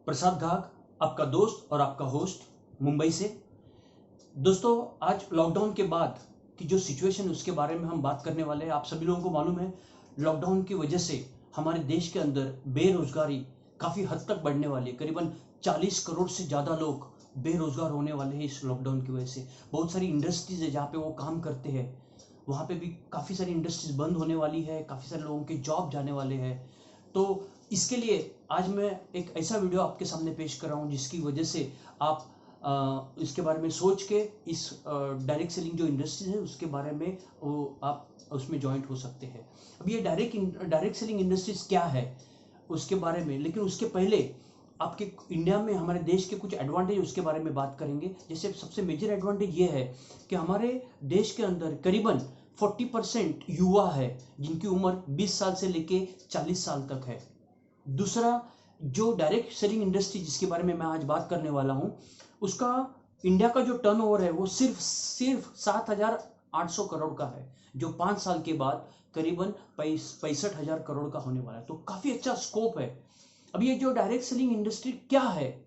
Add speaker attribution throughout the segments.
Speaker 1: प्रसाद घाग, आपका दोस्त और आपका होस्ट मुंबई से। दोस्तों, आज लॉकडाउन के बाद की जो सिचुएशन है उसके बारे में हम बात करने वाले हैं। आप सभी लोगों को मालूम है, लॉकडाउन की वजह से हमारे देश के अंदर बेरोजगारी काफ़ी हद तक बढ़ने वाली है। करीबन 40 करोड़ से ज़्यादा लोग बेरोजगार होने वाले हैं इस लॉकडाउन की वजह से। बहुत सारी इंडस्ट्रीज है जहाँ पे वो काम करते हैं, वहाँ पे भी काफ़ी सारी इंडस्ट्रीज बंद होने वाली है, काफ़ी सारे लोगों के जॉब जाने वाले हैं। तो इसके लिए आज मैं एक ऐसा वीडियो आपके सामने पेश कर रहा हूँ जिसकी वजह से आप इसके बारे में सोच के इस डायरेक्ट सेलिंग जो इंडस्ट्री है उसके बारे में आप उसमें ज्वाइंट हो सकते हैं। अब ये डायरेक्ट सेलिंग इंडस्ट्रीज क्या है उसके बारे में, लेकिन उसके पहले आपके इंडिया में हमारे देश के कुछ एडवांटेज उसके बारे में बात करेंगे। जैसे सबसे मेजर एडवांटेज ये है कि हमारे देश के अंदर करीबन 40% युवा है जिनकी उम्र 20 साल से लेके 40 साल तक है। दूसरा, जो डायरेक्ट सेलिंग इंडस्ट्री जिसके बारे में मैं आज बात करने वाला हूं, उसका इंडिया का जो टर्नओवर है वो सिर्फ 7,800 करोड़ का है, जो 5 साल के बाद करीबन 65,000 करोड़ का होने वाला है। तो काफी अच्छा स्कोप है। अब ये जो डायरेक्ट सेलिंग इंडस्ट्री क्या है,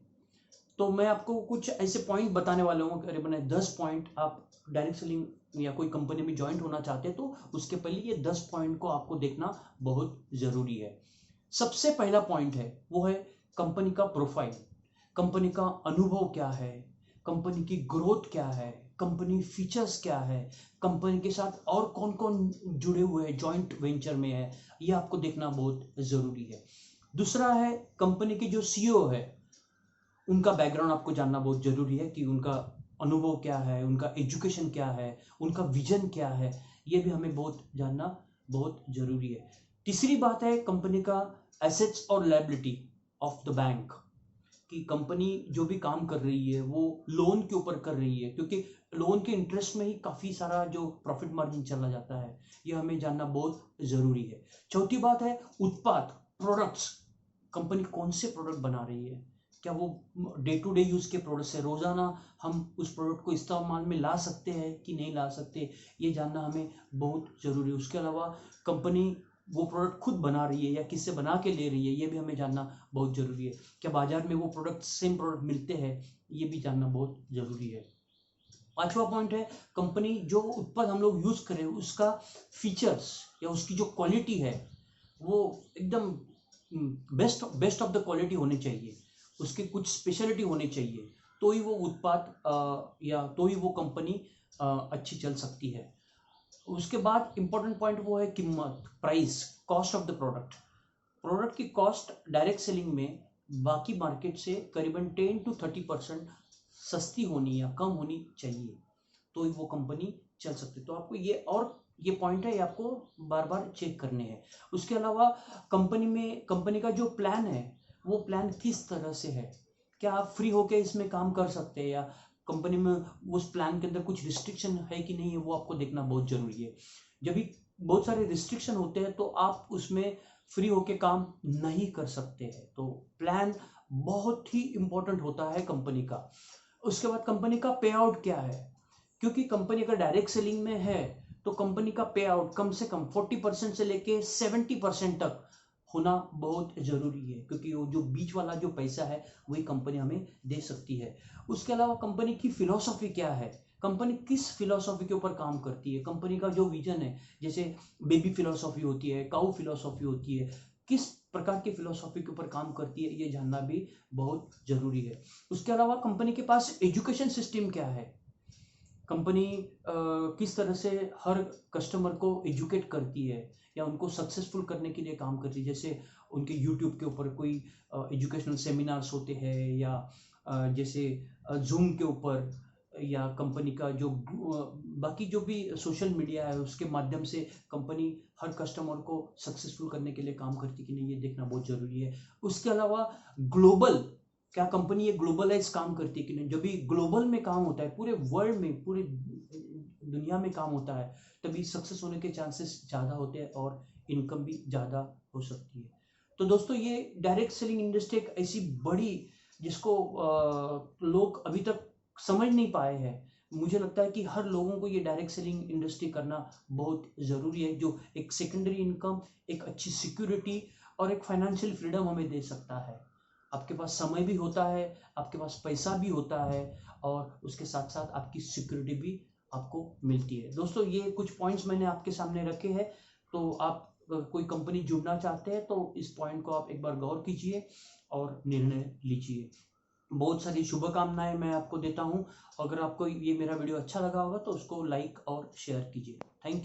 Speaker 1: तो मैं आपको कुछ ऐसे पॉइंट बताने वाला हूँ, करीबन 10 पॉइंट। आप डायरेक्ट सेलिंग या कोई कंपनी में ज्वाइंट होना चाहते हैं तो उसके पहले ये 10 पॉइंट को आपको देखना बहुत जरूरी है। सबसे पहला पॉइंट है वो है कंपनी का प्रोफाइल। कंपनी का अनुभव क्या है, कंपनी की ग्रोथ क्या है, कंपनी फीचर्स क्या है, कंपनी के साथ और कौन कौन जुड़े हुए हैं, जॉइंट वेंचर में है, ये आपको देखना बहुत जरूरी है। दूसरा है कंपनी की जो सीईओ है उनका बैकग्राउंड आपको जानना बहुत जरूरी है कि उनका अनुभव क्या है, उनका एजुकेशन क्या है, उनका विजन क्या है, ये भी हमें बहुत जानना बहुत जरूरी है। तीसरी बात है कंपनी का एसेट्स और लायबिलिटी ऑफ द बैंक, कि कंपनी जो भी काम कर रही है वो लोन के ऊपर कर रही है, क्योंकि लोन के इंटरेस्ट में ही काफी सारा जो प्रॉफिट मार्जिन चला जाता है, ये हमें जानना बहुत जरूरी है। चौथी बात है उत्पाद, प्रोडक्ट्स। कंपनी कौन से प्रोडक्ट बना रही है, क्या वो डे टू डे यूज के प्रोडक्ट्स है, रोजाना हम उस प्रोडक्ट को इस्तेमाल में ला सकते हैं कि नहीं ला सकते, ये जानना हमें बहुत जरूरी है। उसके अलावा कंपनी वो प्रोडक्ट खुद बना रही है या किससे बना के ले रही है, ये भी हमें जानना बहुत जरूरी है। क्या बाजार में वो प्रोडक्ट सेम प्रोडक्ट मिलते हैं, ये भी जानना बहुत जरूरी है। पांचवा पॉइंट है कंपनी जो उत्पाद हम लोग यूज करें उसका फीचर्स या उसकी जो क्वालिटी है वो एकदम बेस्ट ऑफ द क्वालिटी होनी चाहिए, उसकी कुछ स्पेशलिटी होनी चाहिए, तो ही वो उत्पाद या तो ही वो कंपनी अच्छी चल सकती है। उसके बाद इंपॉर्टेंट पॉइंट वो है कीमत, price, cost of the product. Product की कॉस्ट डायरेक्ट सेलिंग में बाकी मार्केट से करीबन 10 to 30% सस्ती होनी या कम होनी चाहिए, तो ही वो कंपनी चल सकती है। तो आपको ये पॉइंट है, ये आपको बार बार चेक करने हैं। उसके अलावा कंपनी का जो प्लान है वो प्लान किस तरह से है, क्या आप फ्री होके इसमें काम कर सकते हैं या कंपनी में उस प्लान के अंदर कुछ रिस्ट्रिक्शन है कि नहीं है, वो आपको देखना बहुत जरूरी है। जब भी बहुत सारे रिस्ट्रिक्शन होते हैं तो आप उसमें फ्री होके काम नहीं कर सकते हैं, तो प्लान बहुत ही इंपॉर्टेंट होता है कंपनी का। उसके बाद कंपनी का पे आउट क्या है, क्योंकि कंपनी अगर डायरेक्ट सेलिंग में है तो कंपनी का पे आउट कम से कम 40% से लेके 70% तक होना बहुत जरूरी है, क्योंकि वो जो बीच वाला जो पैसा है वही कंपनी हमें दे सकती है। उसके अलावा कंपनी की फिलॉसफी क्या है, कंपनी किस फिलॉसफी के ऊपर काम करती है, कंपनी का जो विजन है, जैसे बेबी फिलॉसफी होती है, काऊ फिलॉसफी होती है, किस प्रकार की फिलॉसफी के ऊपर काम करती है, ये जानना भी बहुत जरूरी है। उसके अलावा कंपनी के पास एजुकेशन सिस्टम क्या है, कंपनी किस तरह से हर कस्टमर को एजुकेट करती है या उनको सक्सेसफुल करने के लिए काम करती है। जैसे उनके यूट्यूब के ऊपर कोई एजुकेशनल सेमिनार्स होते हैं, या जैसे जूम के ऊपर, या कंपनी का जो बाकी जो भी सोशल मीडिया है उसके माध्यम से कंपनी हर कस्टमर को सक्सेसफुल करने के लिए काम करती कि नहीं, ये देखना बहुत जरूरी है। उसके अलावा ग्लोबल, क्या कंपनी ये ग्लोबलाइज काम करती है कि नहीं। जब भी ग्लोबल में काम होता है, पूरे वर्ल्ड में, पूरी दुनिया में काम होता है, तभी सक्सेस होने के चांसेस ज़्यादा होते हैं और इनकम भी ज़्यादा हो सकती है। तो दोस्तों, ये डायरेक्ट सेलिंग इंडस्ट्री एक ऐसी बड़ी जिसको लोग अभी तक समझ नहीं पाए हैं। मुझे लगता है कि हर लोगों को ये डायरेक्ट सेलिंग इंडस्ट्री करना बहुत ज़रूरी है, जो एक सेकेंडरी इनकम, एक अच्छी सिक्योरिटी और एक फाइनेंशियल फ्रीडम हमें दे सकता है। आपके पास समय भी होता है, आपके पास पैसा भी होता है, और उसके साथ साथ आपकी सिक्योरिटी भी आपको मिलती है। दोस्तों, ये कुछ पॉइंट्स मैंने आपके सामने रखे हैं, तो आप कोई कंपनी जुड़ना चाहते हैं तो इस पॉइंट को आप एक बार गौर कीजिए और निर्णय लीजिए। बहुत सारी शुभकामनाएं मैं आपको देता हूं। अगर आपको ये मेरा वीडियो अच्छा लगा होगा तो उसको लाइक और शेयर कीजिए। Thank you.